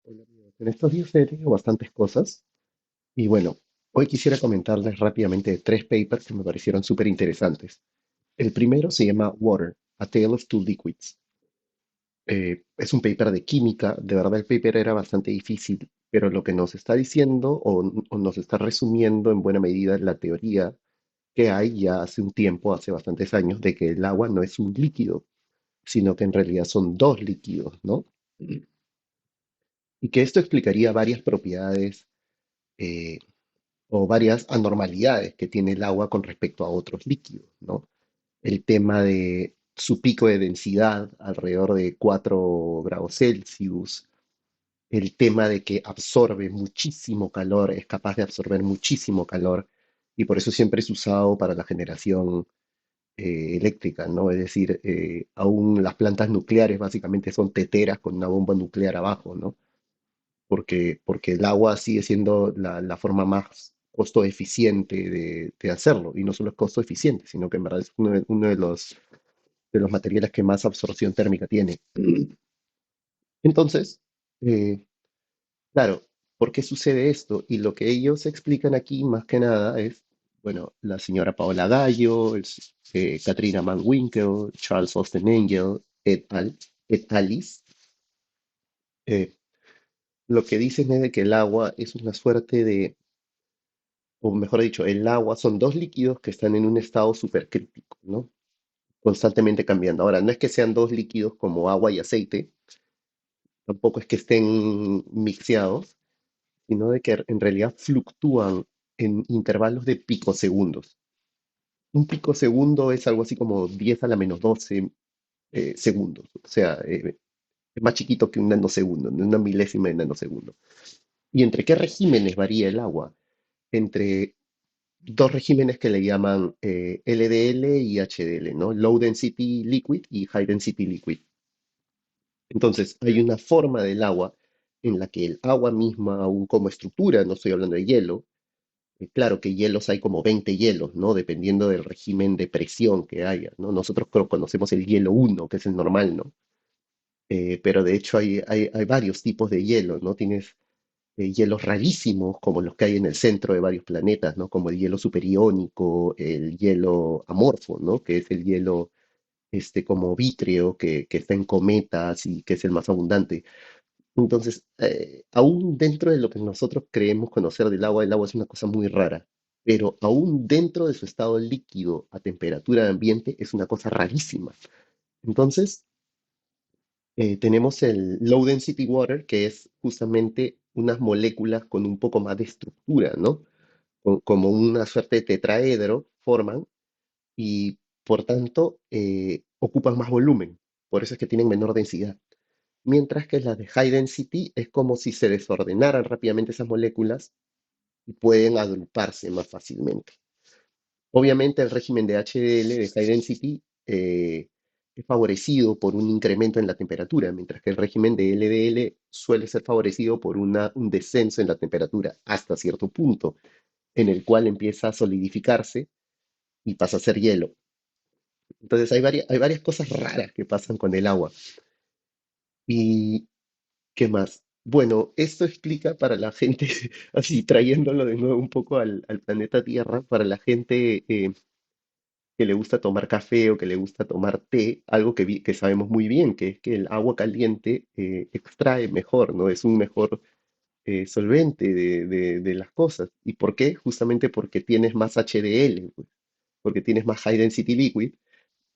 Hola, amigos. En estos días he tenido bastantes cosas y bueno, hoy quisiera comentarles rápidamente tres papers que me parecieron súper interesantes. El primero se llama Water, A Tale of Two Liquids. Es un paper de química, de verdad el paper era bastante difícil, pero lo que nos está diciendo o nos está resumiendo en buena medida la teoría que hay ya hace un tiempo, hace bastantes años, de que el agua no es un líquido, sino que en realidad son dos líquidos, ¿no? Y que esto explicaría varias propiedades eh, o varias anormalidades que tiene el agua con respecto a otros líquidos, ¿no? El tema de su pico de densidad alrededor de 4 grados Celsius, el tema de que absorbe muchísimo calor, es capaz de absorber muchísimo calor y por eso siempre es usado para la generación eléctrica, ¿no? Es decir, aún las plantas nucleares básicamente son teteras con una bomba nuclear abajo, ¿no? Porque el agua sigue siendo la forma más costo eficiente de hacerlo. Y no solo es costo eficiente, sino que en verdad es uno de los materiales que más absorción térmica tiene. Entonces, eh, claro, ¿por qué sucede esto? Y lo que ellos explican aquí más que nada es, bueno, la señora Paola Gallo, Katrina Van Winkle, Charles Austin Angel, et alis, lo que dicen es de que el agua es una suerte de, o mejor dicho, el agua son dos líquidos que están en un estado supercrítico, ¿no? Constantemente cambiando. Ahora, no es que sean dos líquidos como agua y aceite, tampoco es que estén mixeados, sino de que en realidad fluctúan en intervalos de picosegundos. Un picosegundo es algo así como 10 a la menos 12 segundos, o sea, es más chiquito que un nanosegundo, una milésima de nanosegundo. ¿Y entre qué regímenes varía el agua? Entre dos regímenes que le llaman LDL y HDL, ¿no? Low Density Liquid y High Density Liquid. Entonces, hay una forma del agua en la que el agua misma, aún como estructura, no estoy hablando de hielo, claro que hielos hay como 20 hielos, ¿no? Dependiendo del régimen de presión que haya, ¿no? Nosotros conocemos el hielo uno, que es el normal, ¿no? Pero de hecho hay varios tipos de hielo, ¿no? Tienes hielos rarísimos, como los que hay en el centro de varios planetas, ¿no? Como el hielo superiónico, el hielo amorfo, ¿no? Que es el hielo como vítreo que está en cometas y que es el más abundante. Entonces, aún dentro de lo que nosotros creemos conocer del agua, el agua es una cosa muy rara, pero aún dentro de su estado líquido a temperatura de ambiente es una cosa rarísima. Entonces, tenemos el low density water, que es justamente unas moléculas con un poco más de estructura, ¿no? Como una suerte de tetraedro forman y por tanto ocupan más volumen. Por eso es que tienen menor densidad. Mientras que las de high density es como si se desordenaran rápidamente esas moléculas y pueden agruparse más fácilmente. Obviamente el régimen de HDL, de high density, es favorecido por un incremento en la temperatura, mientras que el régimen de LDL suele ser favorecido por un descenso en la temperatura hasta cierto punto, en el cual empieza a solidificarse y pasa a ser hielo. Entonces hay varias cosas raras que pasan con el agua. ¿Y qué más? Bueno, esto explica para la gente, así trayéndolo de nuevo un poco al planeta Tierra, para la gente que le gusta tomar café o que le gusta tomar té, algo que sabemos muy bien, que es que el agua caliente extrae mejor, ¿no? Es un mejor solvente de las cosas. ¿Y por qué? Justamente porque tienes más HDL, pues, porque tienes más High Density Liquid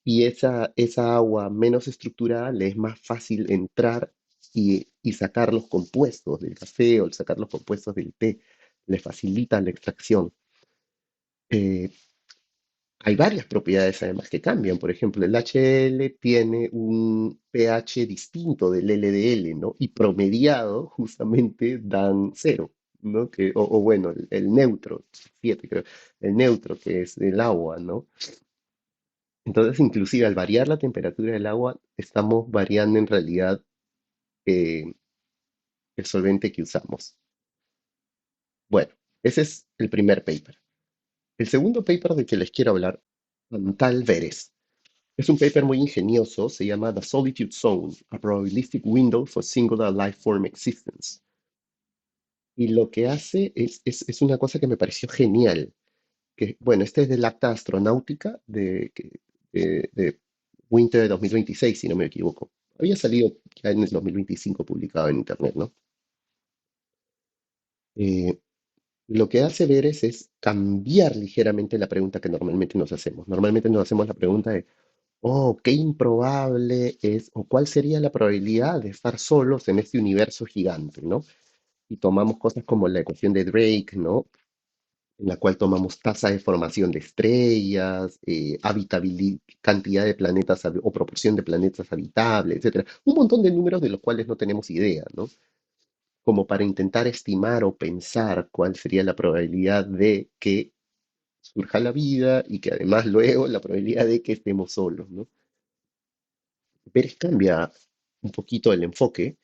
y esa agua menos estructurada le es más fácil entrar y sacar los compuestos del café o sacar los compuestos del té. Le facilita la extracción. Eh, Hay varias propiedades además que cambian. Por ejemplo, el HL tiene un pH distinto del LDL, ¿no? Y promediado justamente dan cero, ¿no? O bueno, el neutro, 7 creo, el neutro que es el agua, ¿no? Entonces, inclusive al variar la temperatura del agua, estamos variando en realidad eh, el solvente que usamos. Bueno, ese es el primer paper. El segundo paper del que les quiero hablar, Antal Veres. Es un paper muy ingenioso, se llama The Solitude Zone, a Probabilistic Window for Singular Lifeform Existence. Y lo que hace es una cosa que me pareció genial, que, bueno, este es del Acta Astronáutica de Winter de 2026, si no me equivoco. Había salido ya en el 2025 publicado en Internet, ¿no? Eh, lo que hace ver es cambiar ligeramente la pregunta que normalmente nos hacemos. Normalmente nos hacemos la pregunta de, oh, qué improbable es, o cuál sería la probabilidad de estar solos en este universo gigante, ¿no? Y tomamos cosas como la ecuación de Drake, ¿no? En la cual tomamos tasa de formación de estrellas, cantidad de planetas o proporción de planetas habitables, etcétera. Un montón de números de los cuales no tenemos idea, ¿no? Como para intentar estimar o pensar cuál sería la probabilidad de que surja la vida y que además luego la probabilidad de que estemos solos, ¿no? Pérez cambia un poquito el enfoque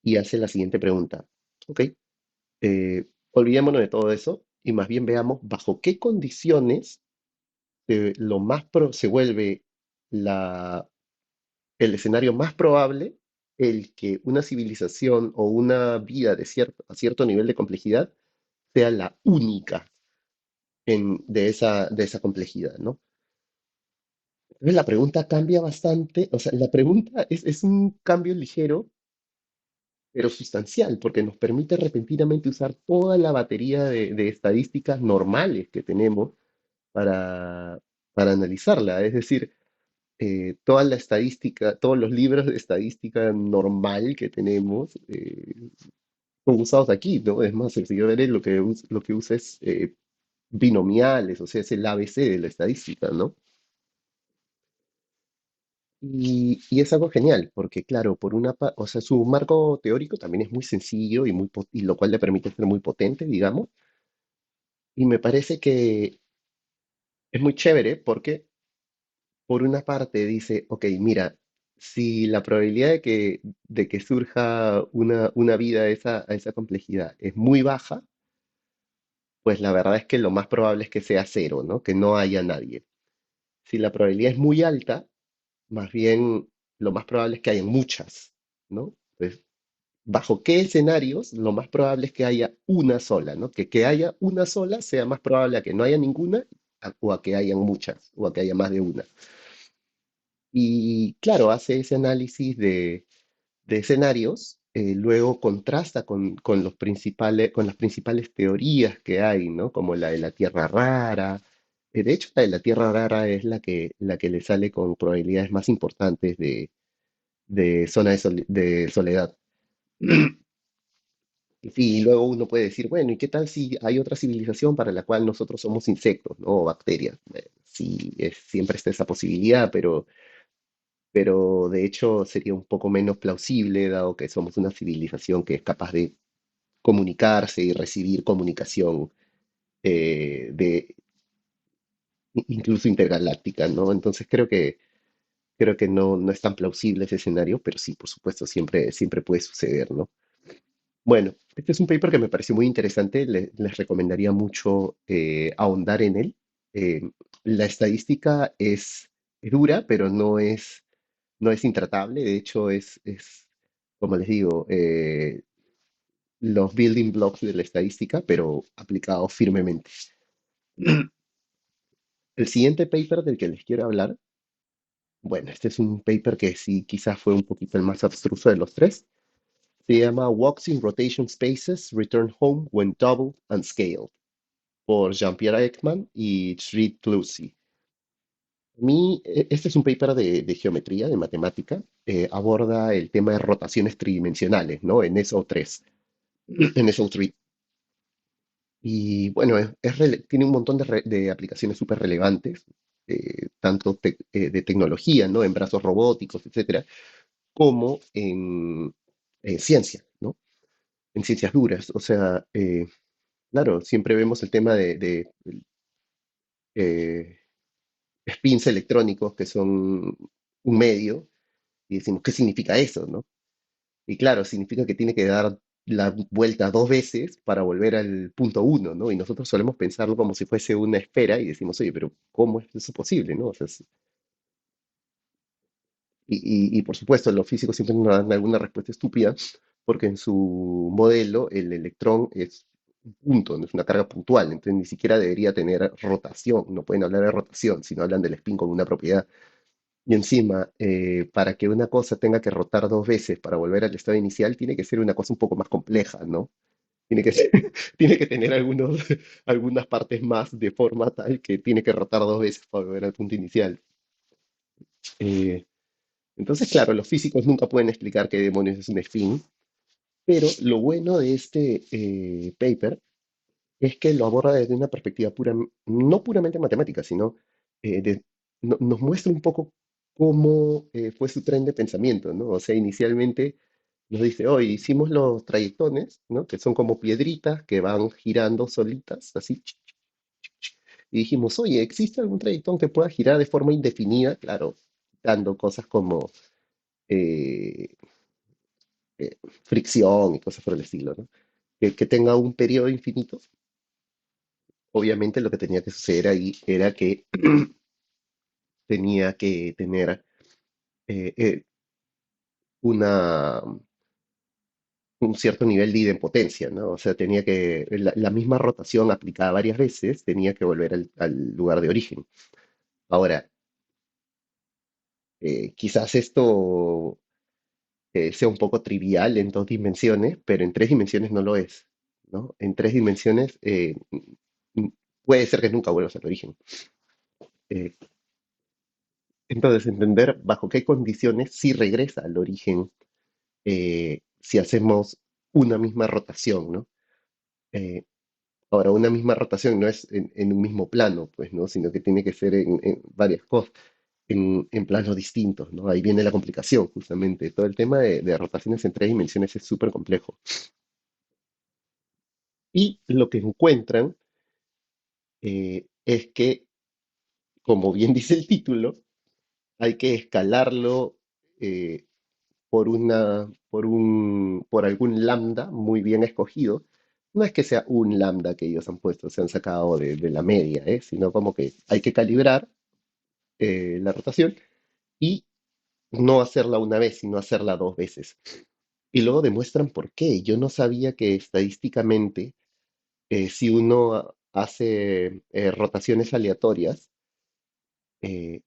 y hace la siguiente pregunta. Ok, olvidémonos de todo eso y más bien veamos bajo qué condiciones se vuelve la, el escenario más probable el que una civilización o una vida a cierto nivel de complejidad sea la única de esa complejidad, ¿no? Entonces la pregunta cambia bastante, o sea, la pregunta es un cambio ligero, pero sustancial, porque nos permite repentinamente usar toda la batería de estadísticas normales que tenemos para, para analizarla. Es decir, toda la estadística, todos los libros de estadística normal que tenemos son usados aquí, ¿no? Es más, el señor Vélez lo que usa es binomiales, o sea, es el ABC de la estadística, ¿no? Y es algo genial, porque claro, o sea, su marco teórico también es muy sencillo y lo cual le permite ser muy potente, digamos, y me parece que es muy chévere porque por una parte dice, ok, mira, si la probabilidad de que surja una vida a esa complejidad es muy baja, pues la verdad es que lo más probable es que sea cero, ¿no? Que no haya nadie. Si la probabilidad es muy alta, más bien lo más probable es que haya muchas, ¿no? Entonces, ¿bajo qué escenarios lo más probable es que haya una sola, ¿no? Que haya una sola sea más probable a que no haya ninguna o a que hayan muchas o a que haya más de una. Y claro, hace ese análisis de escenarios, luego contrasta con con las principales teorías que hay, ¿no? Como la de la Tierra rara. De hecho, la de la Tierra rara es la que le sale con probabilidades más importantes de zona de soledad. Y sí, y luego uno puede decir, bueno, ¿y qué tal si hay otra civilización para la cual nosotros somos insectos, ¿no? O bacterias. Sí, siempre está esa posibilidad, pero de hecho sería un poco menos plausible, dado que somos una civilización que es capaz de comunicarse y recibir comunicación de incluso intergaláctica, ¿no? Entonces creo que no es tan plausible ese escenario, pero sí, por supuesto, siempre puede suceder, ¿no? Bueno, este es un paper que me pareció muy interesante, les recomendaría mucho ahondar en él. Eh, la estadística es dura, pero no es intratable, de hecho como les digo, los building blocks de la estadística, pero aplicados firmemente. El siguiente paper del que les quiero hablar, bueno, este es un paper que sí quizás fue un poquito el más abstruso de los tres. Se llama Walks in Rotation Spaces Return Home When Doubled and Scaled, por Jean-Pierre Ekman y Sri Tlusi. Este es un paper de geometría, de matemática, aborda el tema de rotaciones tridimensionales, ¿no? En SO3, en SO3. Y bueno, tiene un montón de aplicaciones súper relevantes, de tecnología, ¿no? En brazos robóticos, etcétera, como en ciencia, ¿no? En ciencias duras. O sea, claro, siempre vemos el tema eh, spins electrónicos que son un medio y decimos, ¿qué significa eso, no? Y claro, significa que tiene que dar la vuelta dos veces para volver al punto uno, ¿no? Y nosotros solemos pensarlo como si fuese una esfera y decimos, oye, pero ¿cómo es eso posible, no? O sea, y por supuesto, los físicos siempre nos dan alguna respuesta estúpida, porque en su modelo el electrón es un punto, no es una carga puntual, entonces ni siquiera debería tener rotación, no pueden hablar de rotación, sino hablan del spin como una propiedad. Y encima, para que una cosa tenga que rotar dos veces para volver al estado inicial, tiene que ser una cosa un poco más compleja, ¿no? Tiene que ser- tiene que tener algunas partes más de forma tal que tiene que rotar dos veces para volver al punto inicial. Eh, entonces, claro, los físicos nunca pueden explicar qué demonios es un spin, pero lo bueno de este paper es que lo aborda desde una perspectiva pura, no puramente matemática, sino nos muestra un poco cómo fue su tren de pensamiento, ¿no? O sea, inicialmente nos dice, hoy hicimos los trayectones, ¿no? Que son como piedritas que van girando solitas, así. Y dijimos, oye, ¿existe algún trayectón que pueda girar de forma indefinida? Claro, dando cosas como eh, fricción y cosas por el estilo, ¿no? Que tenga un periodo infinito. Obviamente lo que tenía que suceder ahí era que tenía que tener eh, eh, una, un cierto nivel de idempotencia, ¿no? O sea, tenía que, la misma rotación aplicada varias veces tenía que volver al lugar de origen. Ahora, quizás esto sea un poco trivial en dos dimensiones, pero en tres dimensiones no lo es, ¿no? En tres dimensiones m- puede ser que nunca vuelvas al origen. Eh, entonces, entender bajo qué condiciones sí regresa al origen si hacemos una misma rotación, ¿no? Eh, ahora, una misma rotación no es en un mismo plano, pues, ¿no? Sino que tiene que ser en varias cosas, en planos distintos, ¿no? Ahí viene la complicación, justamente. Todo el tema de rotaciones en tres dimensiones es súper complejo. Y lo que encuentran es que, como bien dice el título, hay que escalarlo eh, por algún lambda muy bien escogido. No es que sea un lambda que ellos han puesto, se han sacado de la media, sino como que hay que calibrar la rotación y no hacerla una vez, sino hacerla dos veces. Y luego demuestran por qué. Yo no sabía que estadísticamente, si uno hace rotaciones aleatorias, eh,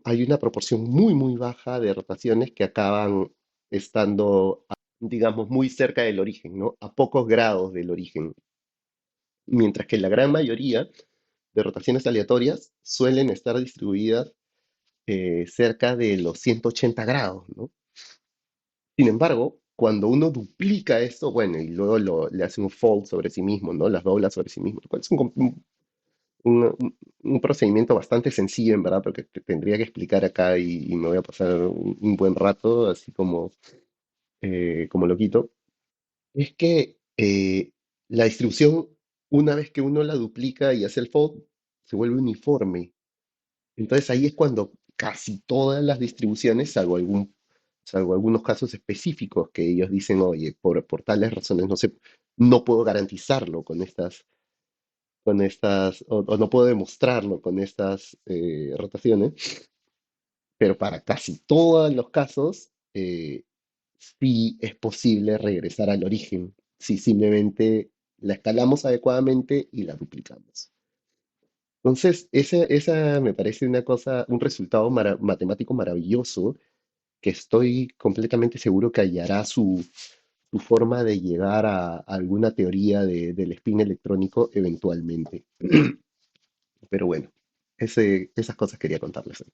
hay una proporción muy, muy baja de rotaciones que acaban estando, digamos, muy cerca del origen, ¿no? A pocos grados del origen. Mientras que la gran mayoría de rotaciones aleatorias suelen estar distribuidas cerca de los 180 grados, ¿no? Sin embargo, cuando uno duplica esto, bueno, y luego le hace un fold sobre sí mismo, ¿no? Las dobla sobre sí mismo, lo cual es un procedimiento bastante sencillo, en verdad, porque te tendría que explicar acá y me voy a pasar un buen rato, así como loquito. Es que la distribución, una vez que uno la duplica y hace el fold, se vuelve uniforme. Entonces ahí es cuando casi todas las distribuciones, salvo algunos casos específicos que ellos dicen, oye, por tales razones no puedo garantizarlo o no puedo demostrarlo con estas rotaciones, pero para casi todos los casos sí es posible regresar al origen si simplemente la escalamos adecuadamente y la duplicamos. Entonces, esa me parece una cosa, un resultado matemático maravilloso que estoy completamente seguro que hallará su forma de llegar a alguna teoría del spin electrónico eventualmente. Pero bueno, esas cosas quería contarles hoy.